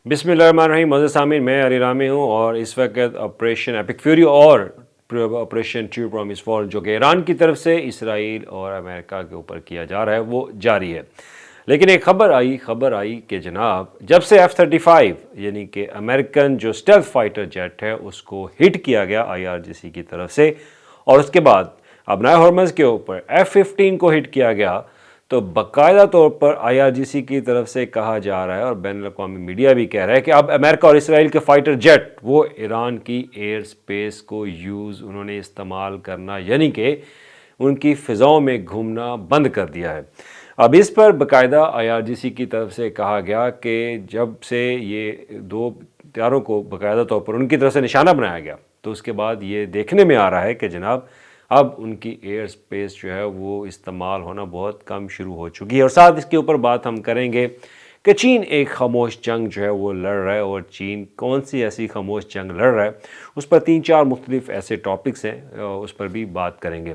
बिस्मिल्लाहिर्रहमानिर्रहीम। मज़े सामीन, मैं अली रामी हूँ और इस वक्त ऑपरेशन एपिक फ्यूरी और ऑपरेशन ट्रू प्रॉमिस फॉल जो कि ईरान की तरफ से इसराइल और अमेरिका के ऊपर किया जा रहा है वो जारी है। लेकिन एक खबर आई कि जनाब जब से F-35 यानी कि अमेरिकन जो स्टेल्थ फाइटर जेट है उसको हिट किया गया IRGC की तरफ से, और उसके बाद अब नए हॉर्मज़ के ऊपर F-15 को हिट किया गया, तो बाकायदा तौर पर IRGC की तरफ से कहा जा रहा है और बैनुल अक़वामी मीडिया भी कह रहा है कि अब अमेरिका और इसराइल के फाइटर जेट वो ईरान की एयर स्पेस को उन्होंने इस्तेमाल करना यानी कि उनकी फ़िज़ाओं में घूमना बंद कर दिया है। अब इस पर बाकायदा IRGC की तरफ से कहा गया कि जब से ये दो हथियारों को बाकायदा तौर पर उनकी तरफ से निशाना बनाया गया, तो उसके बाद ये देखने में आ रहा है कि जनाब अब उनकी एयर स्पेस जो है वो इस्तेमाल होना बहुत कम शुरू हो चुकी है। और साथ इसके ऊपर बात हम करेंगे कि चीन एक खामोश जंग जो है वो लड़ रहा है, और चीन कौन सी ऐसी खामोश जंग लड़ रहा है उस पर 3-4 मुख्तलिफ ऐसे टॉपिक्स हैं, उस पर भी बात करेंगे।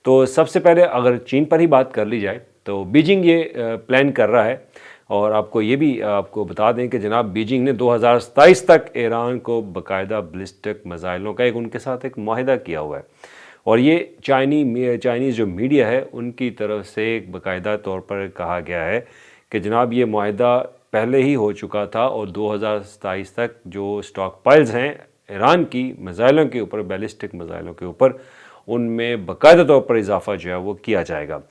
तो सबसे पहले अगर चीन पर ही बात कर ली जाए तो बीजिंग ये प्लान कर रहा है, और आपको ये भी आपको बता दें कि जनाब बीजिंग ने 2027 तक ईरान को बाकायदा बैलिस्टिक मिसाइलों का उनके साथ एक माहिदा किया हुआ है। और ये चाइनीज़ जो मीडिया है उनकी तरफ से एक बाकायदा तौर पर कहा गया है कि जनाब ये माहिदा पहले ही हो चुका था, और 2027 तक जो स्टॉक पाइल्स हैं ईरान की मिसाइलों के ऊपर, बैलिस्टिक मिसाइलों के ऊपर, उनमें बाकायदा तौर पर इजाफा जो है वो किया जाएगा।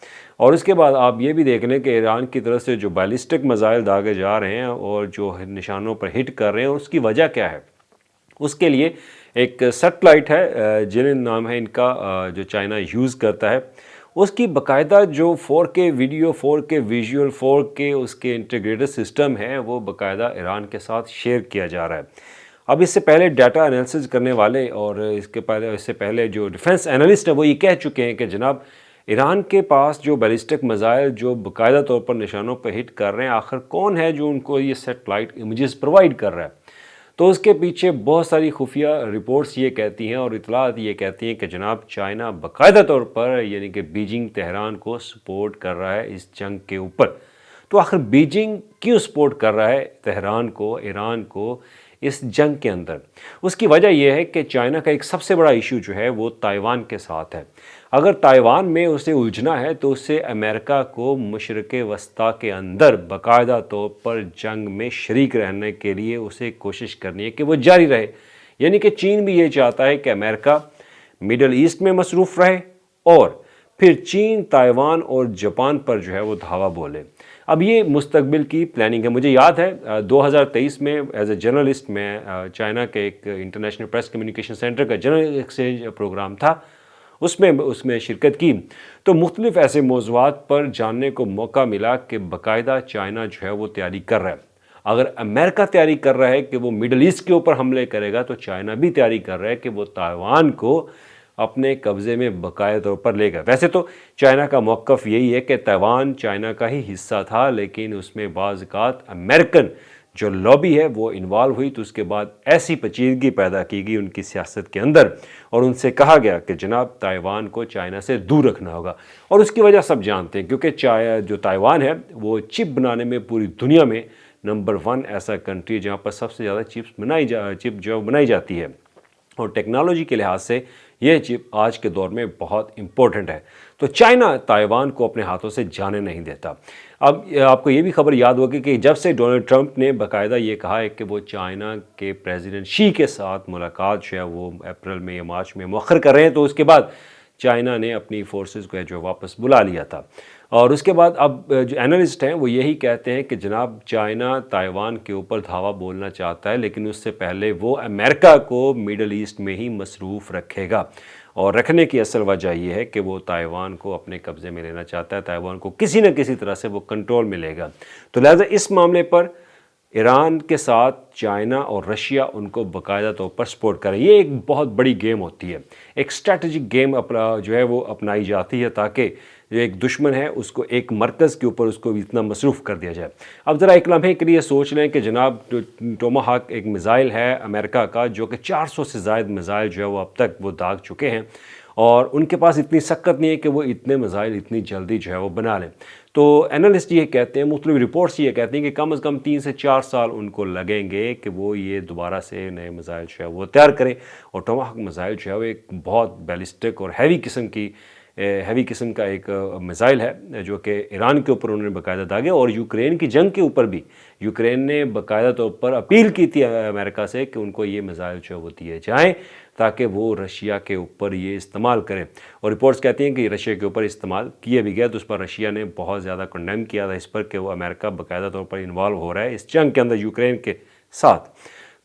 और उसके बाद आप ये भी देख लें कि ईरान की तरफ से जो बैलिस्टिक मिसाइल दागे जा रहे हैं और जो निशानों पर हिट कर रहे हैं, उसकी वजह क्या है। उसके लिए एक सैटेलाइट है जिन नाम है इनका, जो चाइना यूज़ करता है, उसकी बाकायदा जो 4K video, 4K visual, 4K उसके इंटीग्रेटेड सिस्टम है वो बाकायदा ईरान के साथ शेयर किया जा रहा है। अब इससे पहले डाटा एनालिसिस करने वाले और इससे पहले जो डिफेंस एनालिस्ट है वो ये कह चुके हैं कि जनाब ईरान के पास जो बैलिस्टिक मिसाइल जो बाकायदा तौर पर निशानों पर हिट कर रहे हैं, आखिर कौन है जो उनको ये सैटेलाइट इमेजेस प्रोवाइड कर रहा है। तो उसके पीछे बहुत सारी खुफिया रिपोर्ट्स ये कहती हैं और इतलात ये कहती हैं कि जनाब चाइना बाकायदा तौर पर यानी कि बीजिंग तेहरान को सपोर्ट कर रहा है इस जंग के ऊपर। तो आखिर बीजिंग क्यों सपोर्ट कर रहा है तेहरान को, ईरान को इस जंग के अंदर? उसकी वजह यह है कि चाइना का एक सबसे बड़ा इशू जो है वो ताइवान के साथ है। अगर ताइवान में उसे उलझना है तो उससे अमेरिका को मशरिक़ वस्ता के अंदर बाकायदा तौर पर जंग में शरीक रहने के लिए उसे कोशिश करनी है कि वो जारी रहे। यानी कि चीन भी ये चाहता है कि अमेरिका मिडल ईस्ट में मसरूफ़ रहे और फिर चीन, ताइवान और जापान पर जो है वो धावा बोले। अब ये मुस्तकबिल की प्लानिंग है। मुझे याद है 2023 में एज ए जर्नलिस्ट मैं चाइना के एक इंटरनेशनल प्रेस कम्युनिकेशन सेंटर का जनरल एक्सचेंज प्रोग्राम था, उसमें शिरकत की, तो मुख्तलिफ ऐसे मौज़ूआत पर जानने को मौका मिला कि बाकायदा चाइना जो है वो तैयारी कर रहा है। अगर अमेरिका तैयारी कर रहा है कि वो मिडल ईस्ट के ऊपर हमले करेगा, तो चाइना भी तैयारी कर रहा है कि वो ताइवान को अपने कब्ज़े में बाकायदा तौर पर लेगा। वैसे तो चाइना का मौक़िफ़ यही है कि ताइवान चाइना का ही हिस्सा था, लेकिन उसमें बाज़ औक़ात अमेरिकन जो लॉबी है वो इन्वॉल्व हुई, तो उसके बाद ऐसी पेचीदगी पैदा की गई उनकी सियासत के अंदर और उनसे कहा गया कि जनाब ताइवान को चाइना से दूर रखना होगा। और उसकी वजह सब जानते हैं, क्योंकि जो ताइवान है वो चिप बनाने में पूरी दुनिया में नंबर 1 ऐसा कंट्री जहाँ पर सबसे ज़्यादा चिप जो बनाई जाती है, और टेक्नोलॉजी के लिहाज से ये चिप आज के दौर में बहुत इम्पोर्टेंट है। तो चाइना ताइवान को अपने हाथों से जाने नहीं देता। अब आपको ये भी खबर याद होगी कि जब से डोनाल्ड ट्रंप ने बाकायदा ये कहा है कि वो चाइना के प्रेसिडेंट शी के साथ मुलाकात जो है वो अप्रैल में या मार्च में मौखर कर रहे हैं, तो उसके बाद चाइना ने अपनी फोर्सेस को जो वापस बुला लिया था। और उसके बाद अब जो एनालिस्ट हैं वो यही कहते हैं कि जनाब चाइना ताइवान के ऊपर धावा बोलना चाहता है, लेकिन उससे पहले वो अमेरिका को मिडल ईस्ट में ही मसरूफ़ रखेगा। और रखने की असल वजह यह है कि वो ताइवान को अपने कब्ज़े में लेना चाहता है, ताइवान को किसी न किसी तरह से वो कंट्रोल में लेगा। तो लिहाजा इस मामले पर ईरान के साथ चाइना और रशिया उनको बाकायदा तौर पर सपोर्ट करें। ये एक बहुत बड़ी गेम होती है, एक स्ट्रैटेजिक गेम जो है वो अपनाई जाती है ताकि जो एक दुश्मन है उसको एक मरकज़ के ऊपर उसको इतना मसरूफ़ कर दिया जाए। अब ज़रा एक लम्हे के लिए सोच लें कि जनाब टोमाहाक एक मिसाइल है अमेरिका का, जो कि 400 से ज़ायद मिसाइल जो है वो अब तक वो दाग चुके हैं, और उनके पास इतनी सक्कत नहीं है कि वो इतने मिसाइल इतनी जल्दी जो है वो बना लें। تو اینالسٹ یہ کہتے ہیں، مختلف رپورٹس یہ کہتے ہیں کہ کم از کم 3 سے 4 سال ان کو لگیں گے کہ وہ یہ دوبارہ سے نئے میزائل جو ہے وہ تیار کریں، اور ٹوماہاک میزائل جو ہے وہ ایک بہت بیلسٹک اور ہیوی قسم کا ایک میزائل ہے جو کہ ایران کے اوپر انہوں نے باقاعدہ داغے، اور یوکرین کی جنگ کے اوپر بھی یوکرین نے باقاعدہ طور پر اپیل کی تھی امریکہ سے کہ ان کو یہ میزائل جو ہے وہ دیے جائیں تاکہ وہ رشیا کے اوپر یہ استعمال کریں، اور رپورٹس کہتی ہیں کہ رشیا کے اوپر استعمال کیے بھی گیا، تو اس پر رشیا نے بہت زیادہ کنڈیم کیا تھا اس پر کہ وہ امریکہ باقاعدہ طور پر انوالو ہو رہا ہے اس جنگ کے اندر یوکرین کے ساتھ۔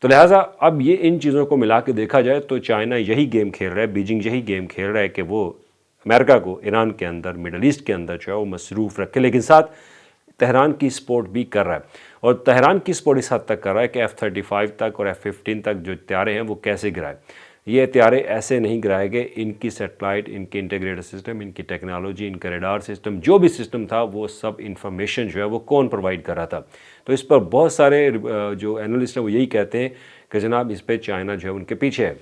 تو لہٰذا اب یہ ان چیزوں کو ملا کے دیکھا جائے تو چائنا یہی گیم کھیل رہا ہے، بیجنگ یہی گیم کھیل رہا ہے کہ وہ امریکہ کو ایران کے اندر، مڈل ایسٹ کے اندر جو ہے وہ مصروف رکھے، لیکن ساتھ تہران کی سپورٹ بھی کر رہا ہے، اور تہران کی سپورٹ اس حد تک کر رہا ہے کہ F-35 تک اور F-15 تک جو طیارے ہیں وہ کیسے گرائے۔ یہ طیارے ایسے نہیں گرائے گئے، ان کی سیٹلائٹ، ان کی انٹیگریٹڈ سسٹم، ان کی ٹیکنالوجی، ان کا ریڈار سسٹم، جو بھی سسٹم تھا وہ سب انفارمیشن جو ہے وہ کون پرووائڈ کر رہا تھا۔ تو اس پر بہت سارے جو اینالسٹ ہیں وہ یہی کہتے ہیں کہ جناب اس پہ چائنا جو ہے ان کے پیچھے ہے۔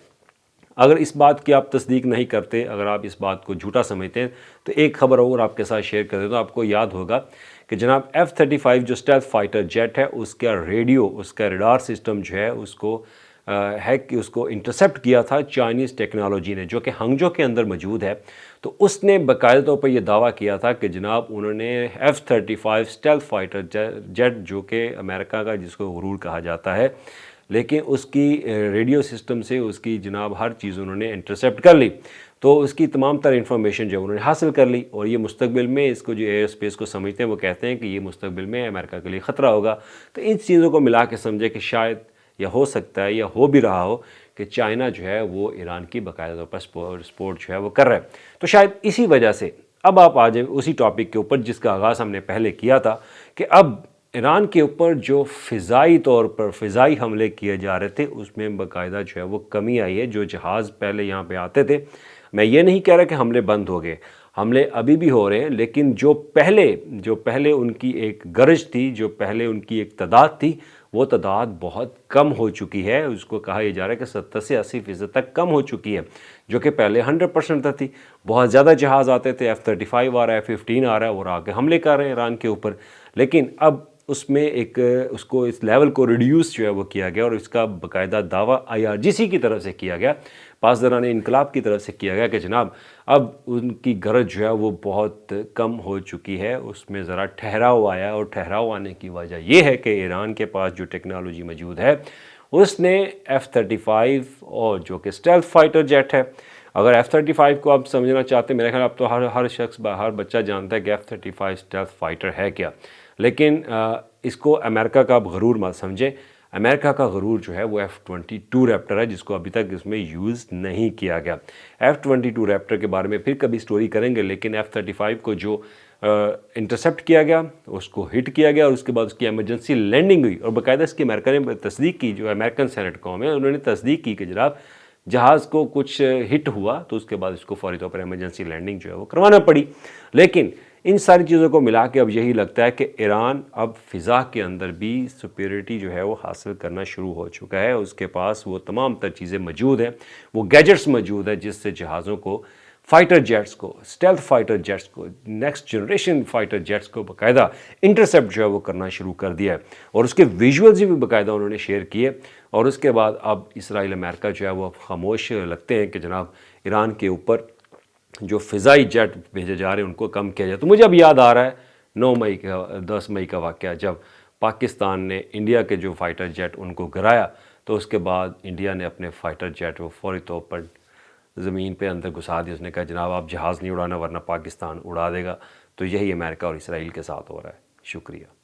اگر اس بات کی آپ تصدیق نہیں کرتے، اگر آپ اس بات کو جھوٹا سمجھتے ہیں، تو ایک خبر اور آپ کے ساتھ شیئر کر دیتا ہوں۔ آپ کو یاد ہوگا کہ جناب F-35 جو اسٹیلتھ فائٹر جیٹ ہے، اس کا ریڈیو، اس کا ریڈار سسٹم جو ہے اس کو اس کو انٹرسیپٹ کیا تھا چائنیز ٹیکنالوجی نے، جو کہ ہنگجو کے اندر موجود ہے۔ تو اس نے باقاعدہ طور پر یہ دعویٰ کیا تھا کہ جناب انہوں نے F-35 اسٹیلتھ فائٹر جیٹ جو کہ امریکہ کا جس کو غرور کہا جاتا ہے، لیکن اس کی ریڈیو سسٹم سے اس کی جناب ہر چیز انہوں نے انٹرسیپٹ کر لی، تو اس کی تمام تر انفارمیشن جو انہوں نے حاصل کر لی، اور یہ مستقبل میں اس کو جو ایئر اسپیس کو سمجھتے ہیں وہ کہتے ہیں کہ یہ مستقبل میں امریکہ کے لیے خطرہ ہوگا۔ تو ان چیزوں کو ملا کے سمجھے کہ شاید یا ہو سکتا ہے یا ہو بھی رہا ہو کہ چائنا جو ہے وہ ایران کی باقاعدہ طور پر سپورٹ جو ہے وہ کر رہا ہے۔ تو شاید اسی وجہ سے اب آپ آ جائیں اسی ٹاپک کے اوپر جس کا آغاز ہم نے پہلے کیا تھا، کہ اب ایران کے اوپر جو فضائی طور پر فضائی حملے کیے جا رہے تھے اس میں باقاعدہ جو ہے وہ کمی آئی ہے۔ جو جہاز پہلے یہاں پہ آتے تھے، میں یہ نہیں کہہ رہا کہ حملے بند ہو گئے، حملے ابھی بھی ہو رہے ہیں، لیکن جو پہلے ان کی ایک گرج تھی، جو پہلے ان کی ایک تعداد تھی، وہ تعداد بہت کم ہو چکی ہے۔ اس کو کہا یہ جا رہا ہے کہ 70 سے 80% تک کم ہو چکی ہے، جو کہ پہلے 100% تھی۔ بہت زیادہ جہاز آتے تھے، F-35 آ رہا ہے، F-15 آ رہا ہے، اور آگے حملے کر رہے ہیں ایران کے اوپر، لیکن اب اس میں اس لیول کو ریڈیوس جو ہے وہ کیا گیا، اور اس کا باقاعدہ دعویٰ IRGC کی طرف سے کیا گیا، پاسداران انقلاب کی طرف سے کیا گیا کہ جناب اب ان کی گرج جو ہے وہ بہت کم ہو چکی ہے، اس میں ذرا ٹھہراؤ آیا، اور ٹھہراؤ آنے کی وجہ یہ ہے کہ ایران کے پاس جو ٹیکنالوجی موجود ہے اس نے F-35 اور جو کہ اسٹیلتھ فائٹر جیٹ ہے، اگر F-35 کو آپ سمجھنا چاہتے ہیں، میرے خیال اب تو ہر شخص ہر بچہ جانتا ہے کہ F-35 اسٹیلتھ فائٹر ہے کیا، لیکن اس کو امریکہ کا غرور مت سمجھیں۔ امریکہ کا غرور جو ہے وہ F-22 ریپٹر ہے، جس کو ابھی تک اس میں یوز نہیں کیا گیا۔ F-22 ریپٹر کے بارے میں پھر کبھی سٹوری کریں گے، لیکن F-35 کو جو انٹرسیپٹ کیا گیا، اس کو ہٹ کیا گیا، اور اس کے بعد اس کی ایمرجنسی لینڈنگ ہوئی، اور باقاعدہ اس کی امریکہ نے تصدیق کی، جو امریکن سینٹ قوم ہے انہوں نے تصدیق کی کہ جناب جہاز کو کچھ ہٹ ہوا، تو اس کے بعد اس کو فوری طور پر ایمرجنسی لینڈنگ جو ہے وہ کروانا پڑی۔ لیکن ان ساری چیزوں کو ملا کے اب یہی لگتا ہے کہ ایران اب فضا کے اندر بھی سپیریٹی جو ہے وہ حاصل کرنا شروع ہو چکا ہے، اس کے پاس وہ تمام تر چیزیں موجود ہیں، وہ گیجٹس موجود ہیں جس سے جہازوں کو، فائٹر جیٹس کو، اسٹیلتھ فائٹر جیٹس کو، نیکسٹ جنریشن فائٹر جیٹس کو باقاعدہ انٹرسیپٹ جو ہے وہ کرنا شروع کر دیا ہے، اور اس کے ویژولز بھی باقاعدہ انہوں نے شیئر کیے، اور اس کے بعد اب اسرائیل امریکہ جو ہے وہ خاموش لگتے ہیں کہ جناب ایران کے اوپر جو فضائی جیٹ بھیجے جا رہے ہیں ان کو کم کیا جائے۔ تو مجھے اب یاد آ رہا ہے 10 مئی کا واقعہ، جب پاکستان نے انڈیا کے جو فائٹر جیٹ ان کو گرایا، تو اس کے بعد انڈیا نے اپنے فائٹر جیٹ وہ فوری طور پر زمین پہ اندر گھسا دیا۔ اس نے کہا جناب آپ جہاز نہیں اڑانا ورنہ پاکستان اڑا دے گا۔ تو یہی امریکہ اور اسرائیل کے ساتھ ہو رہا ہے۔ شکریہ۔